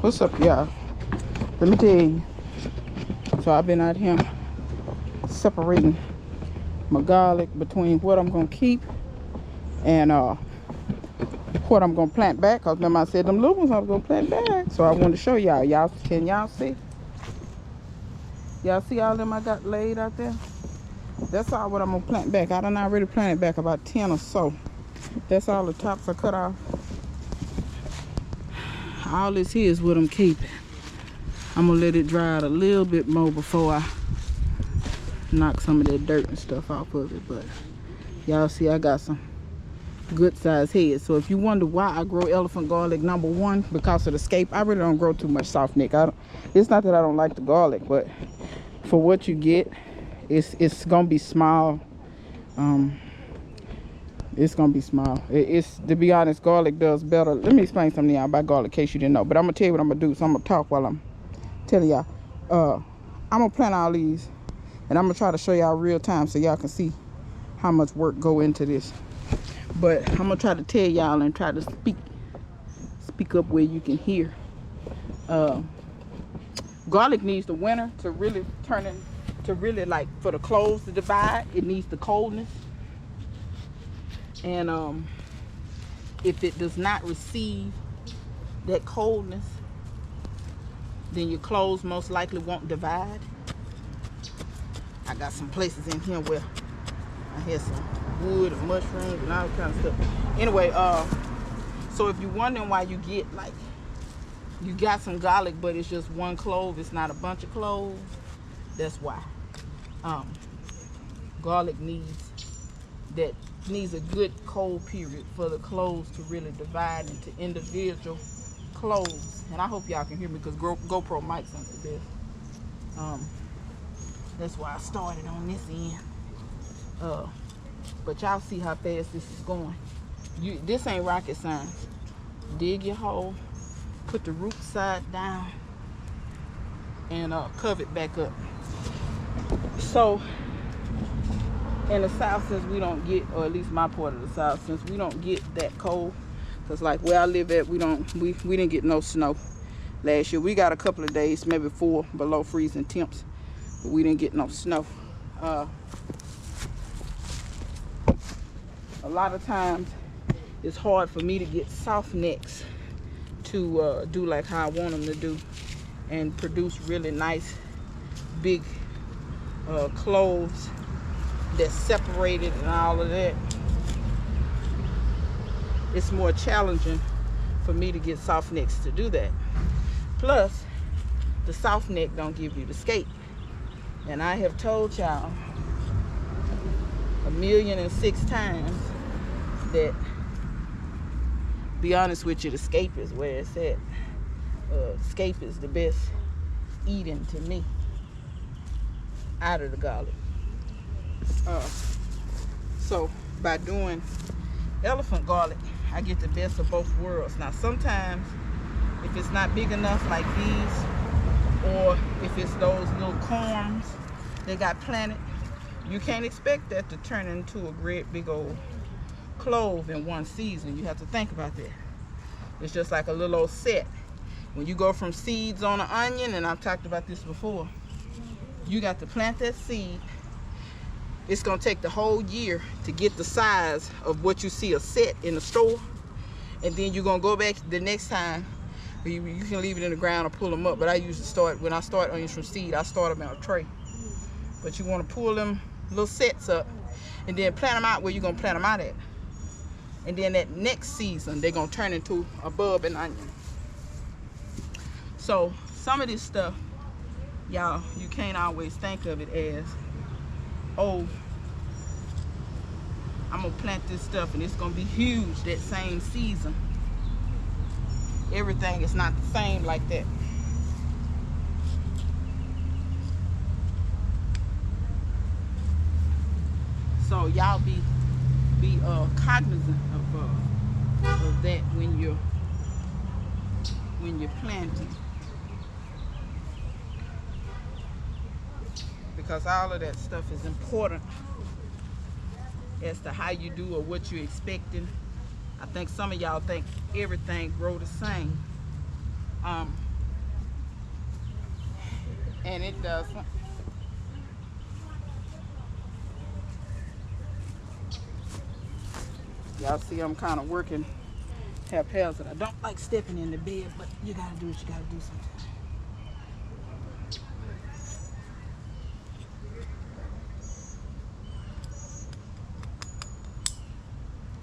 What's up, y'all? Let me tell you. So I've been out here separating my garlic between what I'm gonna keep and what I'm gonna plant back. Cause remember I said them little ones I was gonna plant back. So I wanted to show y'all. Y'all can y'all see? Y'all see all them I got laid out there? That's all what I'm gonna plant back. I done already planted back about 10 or so. That's all the tops I cut off. All this here is what I'm keeping. I'm gonna let it dry out a little bit more before I knock some of that dirt and stuff off of it. But y'all see I got some good sized heads. So if you wonder why I grow elephant garlic, number one, because of the scape. I really don't grow too much soft neck. It's not that I don't like the garlic, but for what you get, it's gonna be small. It's gonna be small. It's to be honest, garlic does better. Let me explain something to y'all about garlic in case you didn't know. But I'm gonna tell you what I'm gonna do. So I'm gonna talk while I'm telling y'all. I'm gonna plant all these, and I'm gonna try to show y'all real time so y'all can see how much work go into this. But I'm gonna try to tell y'all and try to speak up where you can hear. Garlic needs the winter to really like for the cloves to divide. It needs the coldness. And if it does not receive that coldness, then your cloves most likely won't divide. I got some places in here where I had some wood and mushrooms and all kind of stuff. Anyway, so if you're wondering why you get like, you got some garlic but it's just one clove, it's not a bunch of cloves, that's why. Garlic needs a good cold period for the cloves to really divide into individual cloves. And I hope y'all can hear me because GoPro mics aren't the best. That's why I started on this end. But y'all see how fast this is going. This ain't rocket science. Dig your hole, put the root side down, and cover it back up. So in the south, since we don't get, or at least my part of the south, since we don't get that cold, because like where I live at, we didn't get no snow last year. We got a couple of days, maybe 4 below freezing temps, but we didn't get no snow. A lot of times it's hard for me to get soft necks to do like how I want them to do and produce really nice big cloves that's separated and all of that. It's more challenging for me to get soft necks to do that. Plus, the soft neck don't give you the scape. And I have told y'all 1,000,006 times that, be honest with you, the scape is where it's at. Scape is the best eating to me out of the garlic. So by doing elephant garlic, I get the best of both worlds. Now sometimes if it's not big enough like these, or if it's those little corms that got planted, you can't expect that to turn into a great big old clove in one season. You have to think about that. It's just like a little old set. When you go from seeds on an onion, and I've talked about this before, you got to plant that seed. It's gonna take the whole year to get the size of what you see a set in the store, and then you're gonna go back the next time. You can leave it in the ground or pull them up, but I usually start, when I start onions from seed, I start them in a tray. But you want to pull them little sets up and then plant them out where you're gonna plant them out at. And then that next season, they're gonna turn into a bulb and onion. So some of this stuff, y'all, you can't always think of it as, oh, I'm gonna plant this stuff and it's gonna be huge that same season. Everything is not the same like that. So y'all be cognizant of that when you're planting, because all of that stuff is important as to how you do or what you're expecting. I think some of y'all think everything grow the same. and it doesn't. Y'all see I'm kind of working haphazard. I don't like stepping in the bed, but you gotta do what you gotta do sometimes.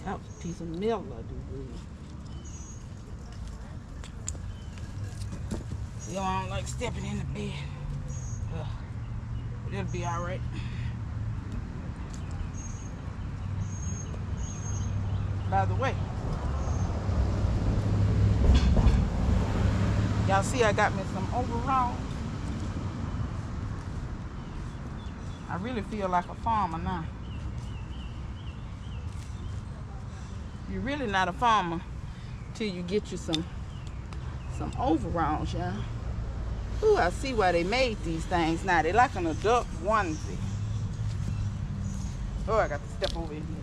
That was a piece of milk I do believe. See, I don't like stepping in the bed. Ugh. But it'll be all right. By the way, y'all see I got me some overalls. I really feel like a farmer now. You're really not a farmer till you get you some overalls, y'all. Ooh, I see why they made these things now. They're like an adult onesie. Oh, I got to step over in here.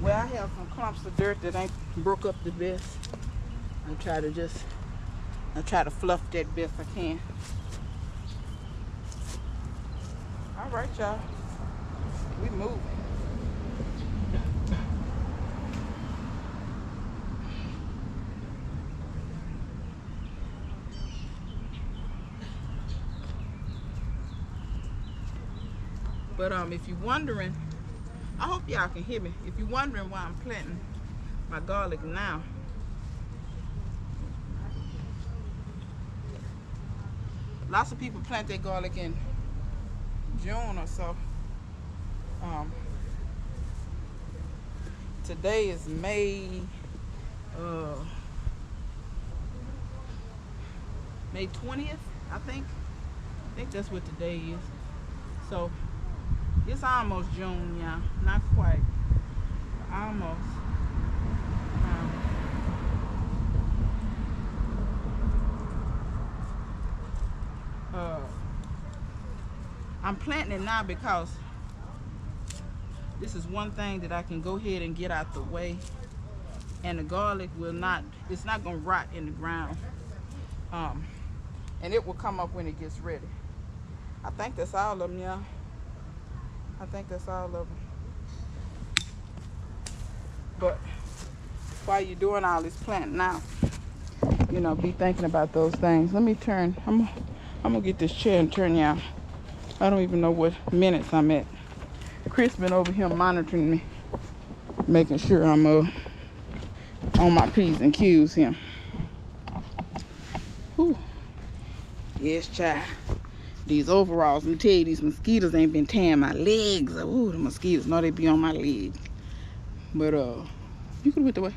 Well, I have some clumps of dirt that ain't broke up the best. I try to fluff that best I can. All right, y'all. We moving. But if you're wondering, I hope y'all can hear me. If you're wondering why I'm planting my garlic now, lots of people plant their garlic in June or so. Today is May 20th, I think. I think that's what today is. So it's almost June, y'all. Not quite. Almost. I'm planting it now because this is one thing that I can go ahead and get out the way, and the garlic it's not gonna rot in the ground, and it will come up when it gets ready. I think that's all of them, y'all. I think that's all of them. But while you're doing all this planting now, you know, be thinking about those things. Let me turn. I'm gonna get this chair and turn y'all. I don't even know what minutes I'm at. Chris been over here monitoring me, making sure I'm on my P's and Q's here. Whew. Yes, child. These overalls, let me tell you, these mosquitoes ain't been tearing my legs. Ooh, the mosquitoes know they be on my legs. But you can put the way.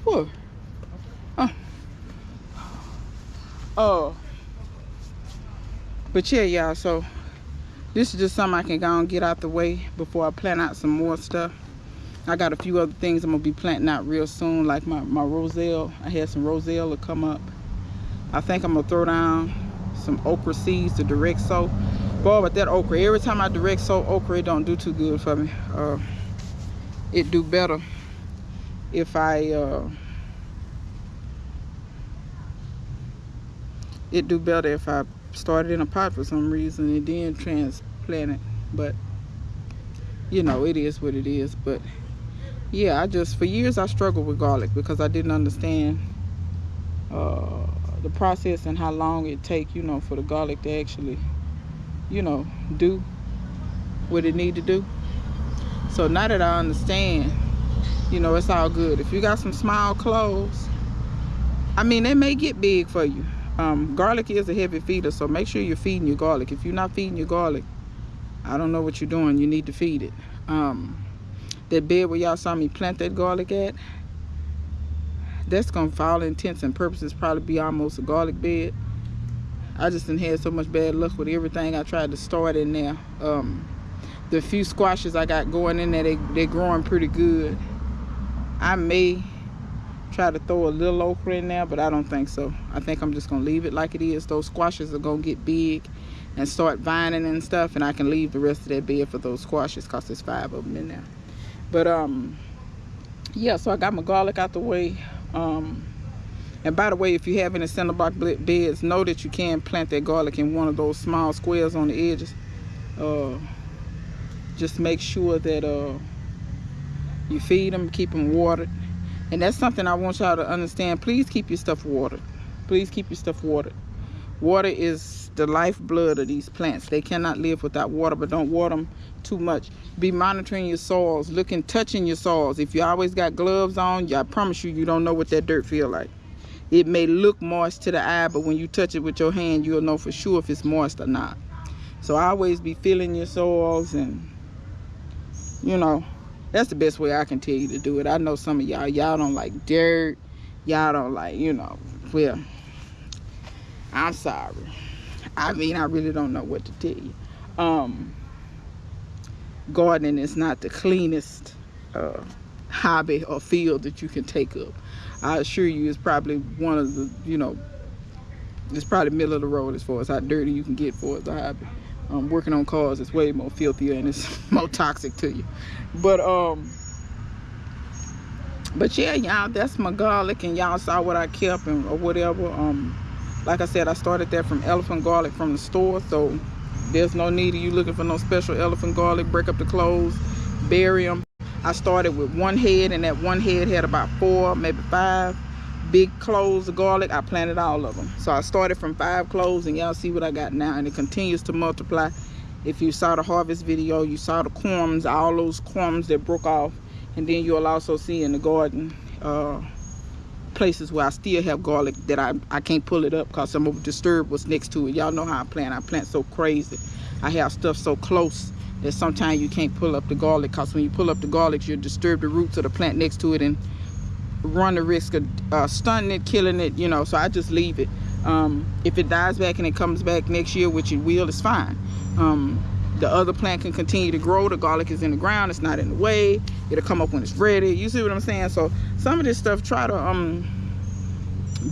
What? But yeah, y'all, so this is just something I can go and get out the way before I plant out some more stuff. I got a few other things I'm gonna be planting out real soon, like my roselle. I had some roselle to come up. I think I'm gonna throw down some okra seeds to direct sow. Boy, but that okra, every time I direct sow okra, it don't do too good for me. It do better if I start it in a pot for some reason and then transplant it. But you know, it is what it is. But yeah, for years I struggled with garlic because I didn't understand the process and how long it take, you know, for the garlic to actually, you know, do what it need to do. So now that I understand, you know, it's all good. If you got some small cloves, I mean, they may get big for you. Garlic is a heavy feeder, so make sure you're feeding your garlic. If you're not feeding your garlic, I don't know what you're doing. You need to feed it. That bed where y'all saw me plant that garlic at, that's gonna, for all intents and purposes, probably be almost a garlic bed. I just done had so much bad luck with everything I tried to start in there. the few squashes I got going in there, they're growing pretty good. I may try to throw a little okra in there, but I don't think so. I think I'm just gonna leave it like it is. Those squashes are gonna get big and start vining and stuff, and I can leave the rest of that bed for those squashes because there's 5 of them in there. But yeah, so I got my garlic out the way. And by the way, if you have any cinder block beds, know that you can plant that garlic in one of those small squares on the edges. Just make sure that you feed them, keep them watered. And that's something I want y'all to understand. Please keep your stuff watered. Please keep your stuff watered. Water is the lifeblood of these plants. They cannot live without water, but don't water them too much. Be monitoring your soils, touching your soils. If you always got gloves on, I promise you don't know what that dirt feel like. It may look moist to the eye, but when you touch it with your hand, you'll know for sure if it's moist or not. So always be feeling your soils, and you know, that's the best way I can tell you to do it. I know some of y'all don't like dirt. Y'all don't like, well, I'm sorry. I mean, I really don't know what to tell you. Gardening is not the cleanest hobby or field that you can take up. I assure you, it's probably one of the, it's probably middle of the road as far as how dirty you can get for as a hobby. Working on cars is way more filthier and it's more toxic to you. But yeah, y'all, that's my garlic, and y'all saw what I kept and or whatever. Like I said, I started that from elephant garlic from the store, so there's no need of you looking for no special elephant garlic. Break up the cloves, bury them. I started with one head, and that one head had about 4, maybe 5 big cloves of garlic. I planted all of them. So I started from 5 cloves, and y'all see what I got now, and it continues to multiply. If you saw the harvest video, you saw the corms, all those corms that broke off. And then you'll also see in the garden places where I still have garlic that I can't pull it up because some of the disturb what's next to it. Y'all know how I plant. I plant so crazy. I have stuff so close that sometimes you can't pull up the garlic, because when you pull up the garlic, you'll disturb the roots of the plant next to it and run the risk of stunning it, killing it, so I just leave it. If it dies back and it comes back next year, which it will, it's fine. The other plant can continue to grow. The garlic is in the ground, it's not in the way. It'll come up when it's ready. You see what I'm saying? So some of this stuff, try to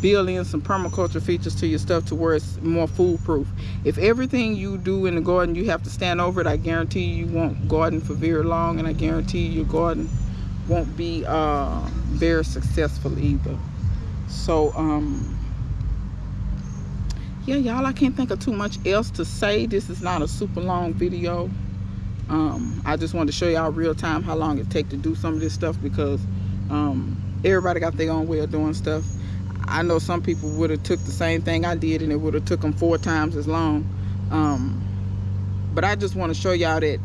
build in some permaculture features to your stuff to where it's more foolproof. If everything you do in the garden you have to stand over it, I guarantee you won't garden for very long, and I guarantee your garden won't be very successful either. So yeah, y'all, I can't think of too much else to say. This is not a super long video. I just wanted to show y'all real time how long it takes to do some of this stuff, because everybody got their own way of doing stuff. I know some people would have took the same thing I did and it would have took them 4 times as long. But I just want to show y'all that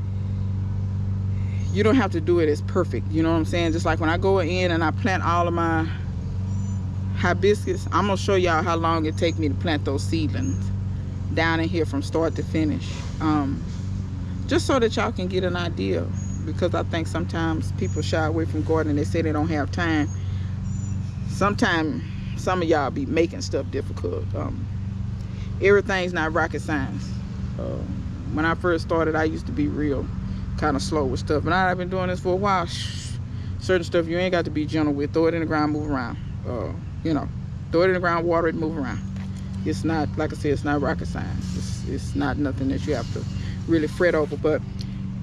you don't have to do it as perfect. You know what I'm saying? Just like when I go in and I plant all of my hibiscus, I'm gonna show y'all how long it takes me to plant those seedlings down in here from start to finish, just so that y'all can get an idea, because I think sometimes people shy away from gardening. They say they don't have time. Sometimes some of y'all be making stuff difficult. Everything's not rocket science. When I first started, I used to be real kind of slow with stuff, but now I've been doing this for a while. Certain stuff you ain't got to be gentle with. Throw it in the ground, move around. Throw it in the ground, water it, move around. It's not, like I said, it's not rocket science. It's not nothing that you have to really fret over. But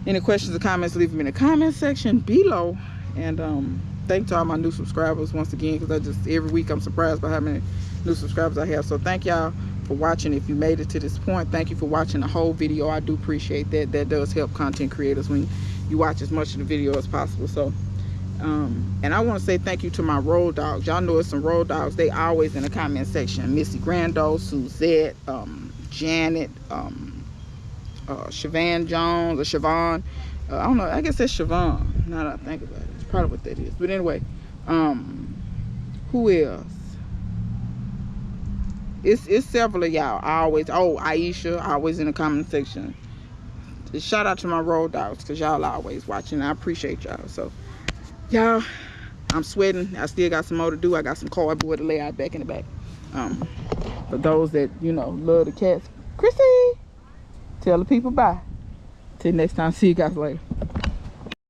any questions or comments, leave them in the comment section below. And thank to all my new subscribers once again, because every week I'm surprised by how many new subscribers I have. So thank y'all for watching. If you made it to this point, thank you for watching the whole video. I do appreciate that. That does help content creators when you watch as much of the video as possible. So and I want to say thank you to my road dogs. Y'all know it's some road dogs. They always in the comment section. Missy Grando, Suzette, Janet, Siobhan Jones, or Siobhan. I don't know. I guess that's Siobhan. Now that I think about it, it's probably what that is. But anyway, who else? It's several of y'all. Aisha, always in the comment section. Just shout out to my road dogs, because y'all always watching. I appreciate y'all. So y'all, I'm sweating. I still got some more to do. I got some cardboard to lay out back in the back. For those that love the cats, Chrissy, tell the people bye. Till next time. See you guys later.